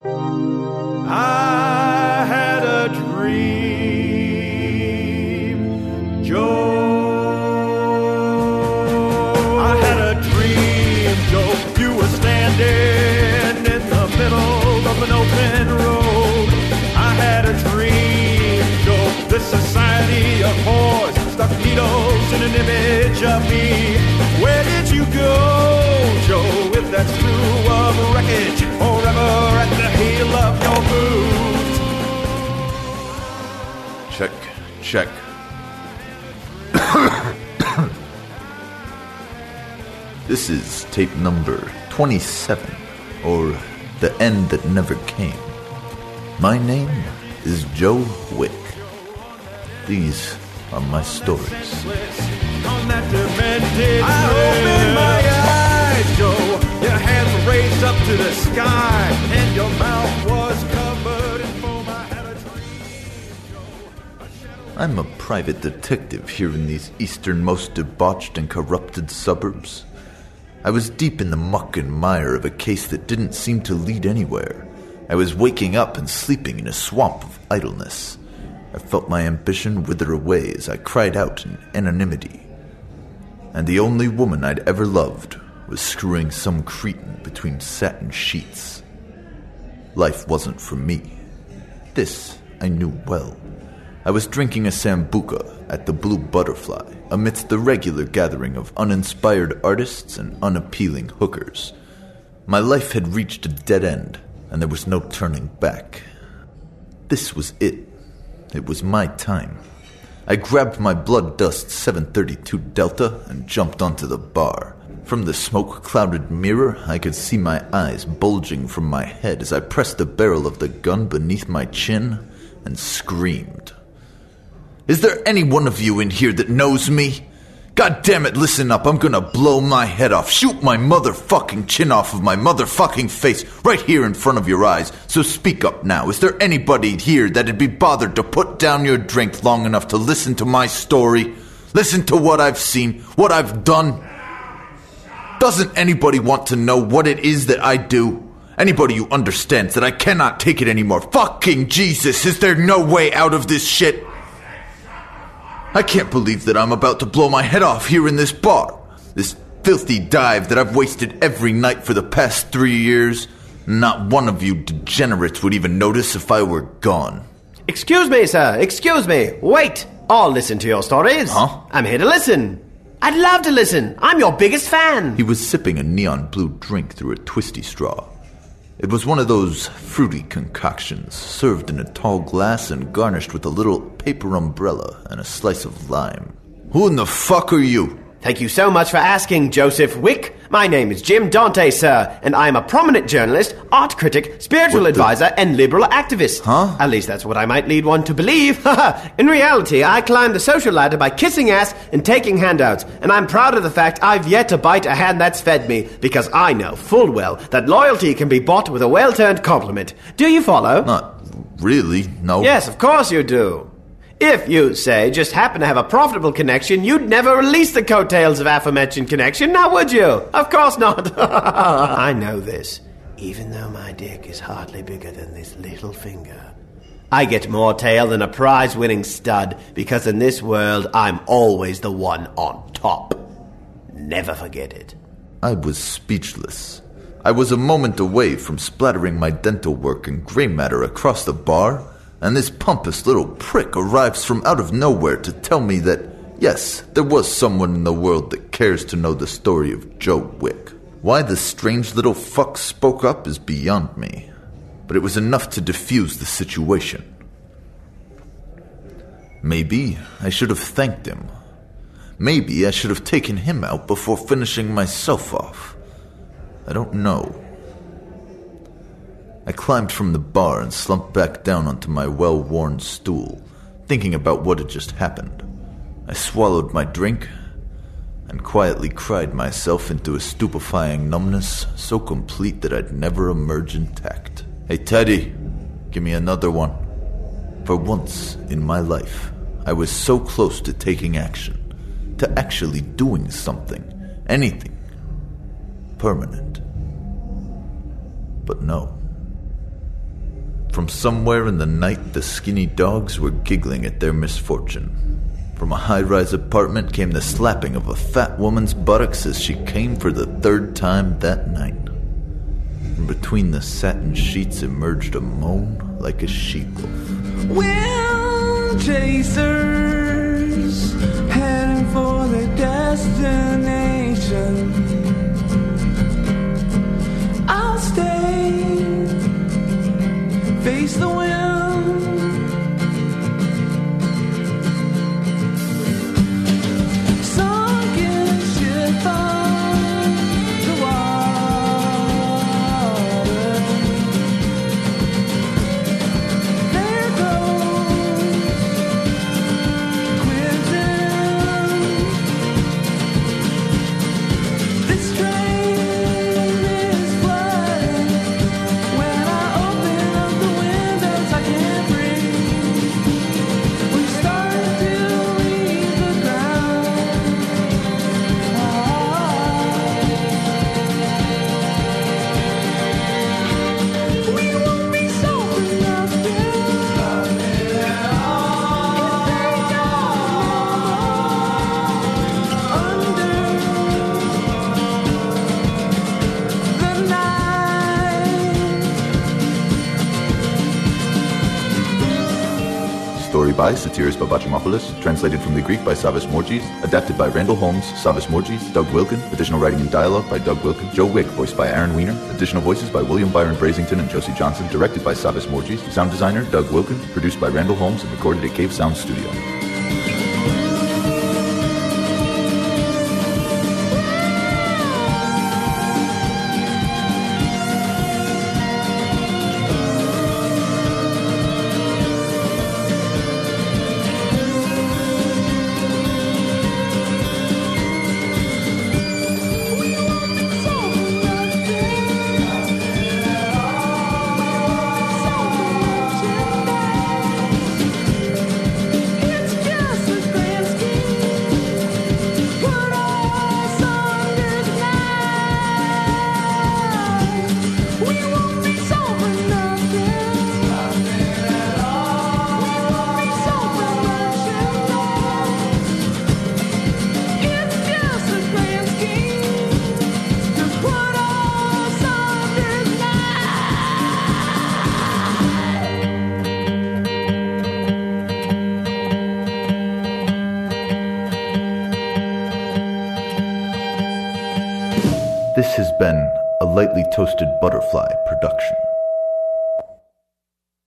I had a dream, Joe. I had a dream, Joe. You were standing in the middle of an open road. I had a dream, Joe. This society of whores stuck needles in an image of me. Where did you go, Joe? If that's true of wreckage, forever at the heel of your boots. Check, check. This is tape number 27, or The End That Never Came. My name is Joe Wick. These are my stories. I opened my eyes, Joe. Your hands were raised up to the sky, and your mouth was covered in foam. I had a dream, Joe. I'm a private detective here in these easternmost debauched and corrupted suburbs. I was deep in the muck and mire of a case that didn't seem to lead anywhere. I was waking up and sleeping in a swamp of idleness. I felt my ambition wither away as I cried out in anonymity. And the only woman I'd ever loved was screwing some cretin between satin sheets. Life wasn't for me. This I knew well. I was drinking a sambuca at the Blue Butterfly amidst the regular gathering of uninspired artists and unappealing hookers. My life had reached a dead end, and there was no turning back. This was it. It was my time. I grabbed my blood dust 732 Delta and jumped onto the bar. From the smoke-clouded mirror, I could see my eyes bulging from my head as I pressed the barrel of the gun beneath my chin and screamed. Is there any one of you in here that knows me? God damn it, listen up, I'm gonna blow my head off. Shoot my motherfucking chin off of my motherfucking face right here in front of your eyes. So speak up now. Is there anybody here that'd be bothered to put down your drink long enough to listen to my story? Listen to what I've seen, what I've done? Doesn't anybody want to know what it is that I do? Anybody who understands that I cannot take it anymore? Fucking Jesus, is there no way out of this shit? I can't believe that I'm about to blow my head off here in this bar. This filthy dive that I've wasted every night for the past 3 years. Not one of you degenerates would even notice if I were gone. Excuse me, sir. Excuse me. Wait. I'll listen to your stories. Huh? I'm here to listen. I'd love to listen. I'm your biggest fan. He was sipping a neon blue drink through a twisty straw. It was one of those fruity concoctions, served in a tall glass and garnished with a little paper umbrella and a slice of lime. Who in the fuck are you? Thank you so much for asking, Joseph Wick. My name is Jim Dante, sir, and I am a prominent journalist, art critic, spiritual advisor, and liberal activist. Huh? At least that's what I might lead one to believe. In reality, I climbed the social ladder by kissing ass and taking handouts, and I'm proud of the fact I've yet to bite a hand that's fed me, because I know full well that loyalty can be bought with a well-turned compliment. Do you follow? Not really, no. Yes, of course you do. If you, say, just happen to have a profitable connection, you'd never release the coattails of aforementioned connection, now would you? Of course not. I know this. Even though my dick is hardly bigger than this little finger, I get more tail than a prize-winning stud, because in this world, I'm always the one on top. Never forget it. I was speechless. I was a moment away from splattering my dental work and gray matter across the bar, and this pompous little prick arrives from out of nowhere to tell me that, yes, there was someone in the world that cares to know the story of Joe Wick. Why the strange little fuck spoke up is beyond me, but it was enough to defuse the situation. Maybe I should have thanked him. Maybe I should have taken him out before finishing myself off. I don't know. I climbed from the bar and slumped back down onto my well-worn stool, thinking about what had just happened. I swallowed my drink and quietly cried myself into a stupefying numbness so complete that I'd never emerge intact. Hey, Teddy, give me another one. For once in my life, I was so close to taking action, to actually doing something, anything, permanent. But no. From somewhere in the night, the skinny dogs were giggling at their misfortune. From a high-rise apartment came the slapping of a fat woman's buttocks as she came for the third time that night. From between the satin sheets emerged a moan like a she-wolf. Wind chasers heading for their destination. I'll stay, face the wind. Sunken ship on the water. There goes Quentin. This train is flooding. When I open up the windows, I can't breathe. We start to leave the ground. We won't be sold for nothing. If they don't under the night. Story by Satiris Babachimopoulos, translated from the Greek by Savas Morgis, adapted by Randall Holmes, Savas Morgis, Doug Wilkin, additional writing and dialogue by Doug Wilkin, Joe Wick, voiced by Aaron Weiner, additional voices by William Byron Brazington and Josie Johnson, directed by Savas Morgis, sound designer Doug Wilkin, produced by Randall Holmes and recorded at Cave Sound Studio. This has been a Lightly Toasted Butterfly production.